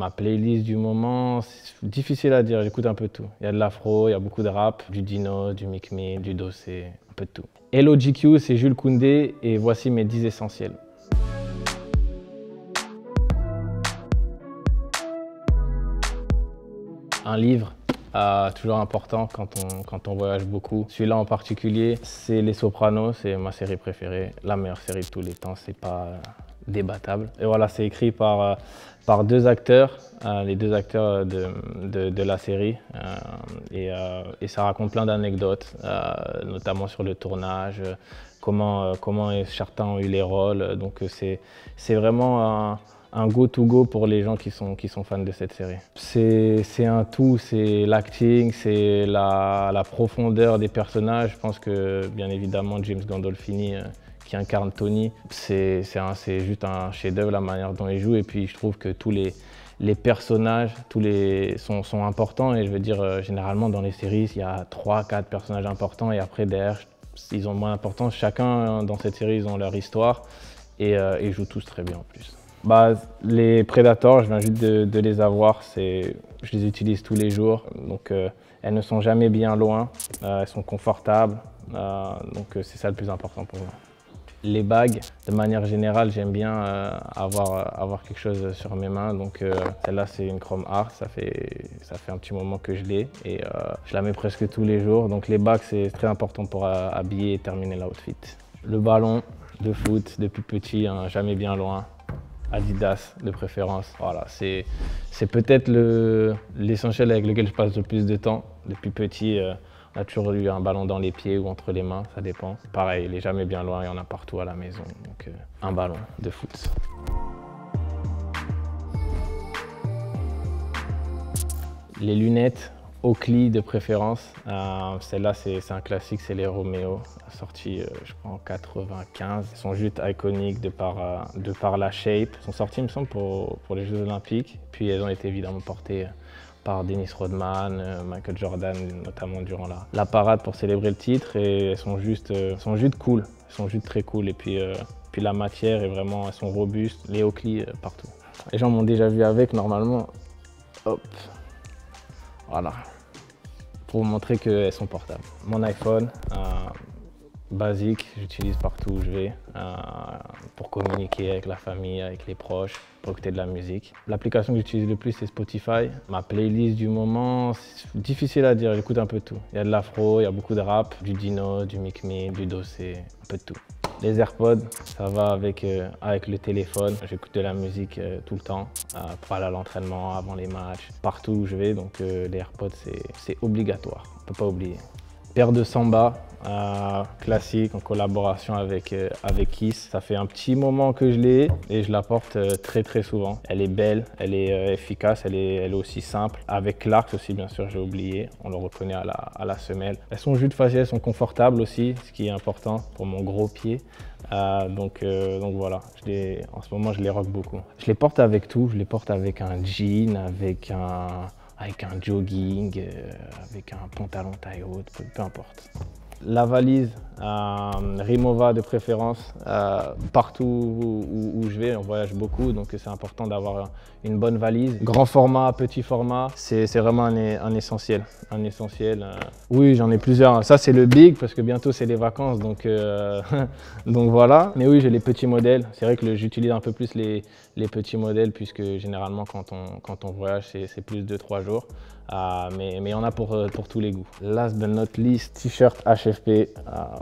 Ma playlist du moment, c'est difficile à dire, j'écoute un peu de tout. Il y a de l'afro, il y a beaucoup de rap, du Dino, du Mick Mill, du Dossé, un peu de tout. Hello GQ, c'est Jules Koundé et voici mes 10 essentiels. Un livre, toujours important quand on voyage beaucoup. Celui-là en particulier, c'est Les Sopranos, c'est ma série préférée, la meilleure série de tous les temps, c'est pas débattable. Et voilà, c'est écrit par deux acteurs, les deux acteurs de la série. Et ça raconte plein d'anecdotes, notamment sur le tournage, comment certains ont eu les rôles. Donc c'est vraiment un go-to-go pour les gens qui sont fans de cette série. C'est un tout, c'est l'acting, c'est la profondeur des personnages. Je pense que, bien évidemment, James Gandolfini, qui incarne Tony, c'est juste un chef-d'œuvre, la manière dont il joue. Et puis, je trouve que tous les personnages sont importants. Et je veux dire, généralement, dans les séries, il y a 3-4 personnages importants. Et après, derrière, ils ont moins d'importance. Chacun, dans cette série, ils ont leur histoire. Et ils jouent tous très bien, en plus. Les Predators, je viens juste de les avoir, je les utilise tous les jours, donc elles ne sont jamais bien loin, elles sont confortables, donc c'est ça le plus important pour moi. Les bagues, de manière générale, j'aime bien avoir quelque chose sur mes mains, donc celle-là c'est une Chrome Art, ça fait un petit moment que je l'ai et je la mets presque tous les jours, donc les bagues c'est très important pour habiller et terminer l'outfit. Le ballon de foot, depuis petit, hein, jamais bien loin. Adidas de préférence. Voilà, c'est peut-être l'essentiel avec lequel je passe le plus de temps. Depuis petit, on a toujours eu un ballon dans les pieds ou entre les mains, ça dépend. Pareil, il n'est jamais bien loin, il y en a partout à la maison. Donc un ballon de foot. Les lunettes Oakley de préférence. Celle-là, c'est un classique, c'est les Romeo, sorties je crois en 95. Elles sont juste iconiques de par la shape. Elles sont sorties, il me semble, pour les Jeux Olympiques. Puis elles ont été évidemment portées par Dennis Rodman, Michael Jordan, notamment durant la parade pour célébrer le titre. Et elles sont juste cool, elles sont juste très cool. Et puis la matière est vraiment, elles sont robustes. Les Oakley partout. Les gens m'ont déjà vu avec, normalement. Hop, voilà. Pour vous montrer qu'elles sont portables. Mon iPhone, basique, j'utilise partout où je vais pour communiquer avec la famille, avec les proches, pour écouter de la musique. L'application que j'utilise le plus, c'est Spotify. Ma playlist du moment, c'est difficile à dire, j'écoute un peu de tout. Il y a de l'afro, il y a beaucoup de rap, du Dino, du Mick Mill, du Dossé, un peu de tout. Les AirPods, ça va avec le téléphone. J'écoute de la musique tout le temps, pour aller à l'entraînement, avant les matchs, partout où je vais. Donc les AirPods, c'est obligatoire, on ne peut pas oublier. Paire de Samba, classique, en collaboration avec Kiss. Ça fait un petit moment que je l'ai et je la porte très très souvent. Elle est belle, elle est efficace, elle est aussi simple. Avec Clarks aussi, bien sûr, j'ai oublié, on le reconnaît à la semelle. Elles sont juste faciles, elles sont confortables aussi, ce qui est important pour mon gros pied. Donc voilà, en ce moment je les rock beaucoup. Je les porte avec tout, je les porte avec un jean, avec un jogging, avec un pantalon taille haute, peu importe. La valise, Rimowa de préférence, partout où je vais, on voyage beaucoup, donc c'est important d'avoir une bonne valise. Grand format, petit format, c'est vraiment un essentiel. Oui, j'en ai plusieurs. Ça, c'est le big, parce que bientôt, c'est les vacances, donc voilà. Mais oui, j'ai les petits modèles. C'est vrai que j'utilise un peu plus les petits modèles, puisque généralement, quand on voyage, c'est plus de 3 jours. Mais il y en a pour tous les goûts. Last but not least, t-shirt HFP,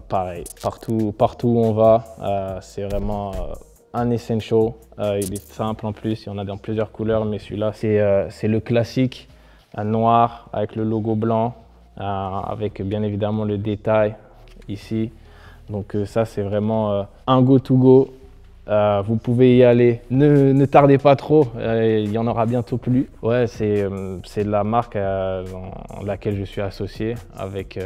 pareil, partout où on va, c'est vraiment un essential. Il est simple en plus, il y en a dans plusieurs couleurs, mais celui-là, c'est le classique, noir avec le logo blanc, avec bien évidemment le détail ici. Donc ça, c'est vraiment un go-to-go. Vous pouvez y aller, ne tardez pas trop, il y en aura bientôt plus. Ouais, c'est la marque dans laquelle je suis associé avec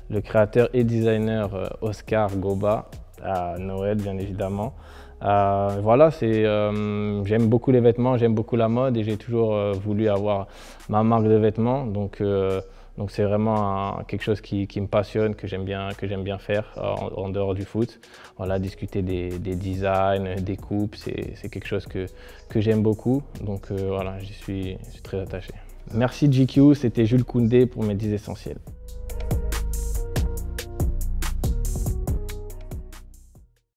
le créateur et designer Oscar Goba, à Noël bien évidemment. Voilà, j'aime beaucoup les vêtements, j'aime beaucoup la mode et j'ai toujours voulu avoir ma marque de vêtements. Donc Donc c'est vraiment quelque chose qui me passionne, que j'aime bien faire en dehors du foot. Voilà, discuter des designs, des coupes, c'est quelque chose que j'aime beaucoup. Donc voilà, j'y suis très attaché. Merci GQ, c'était Jules Koundé pour mes 10 essentiels.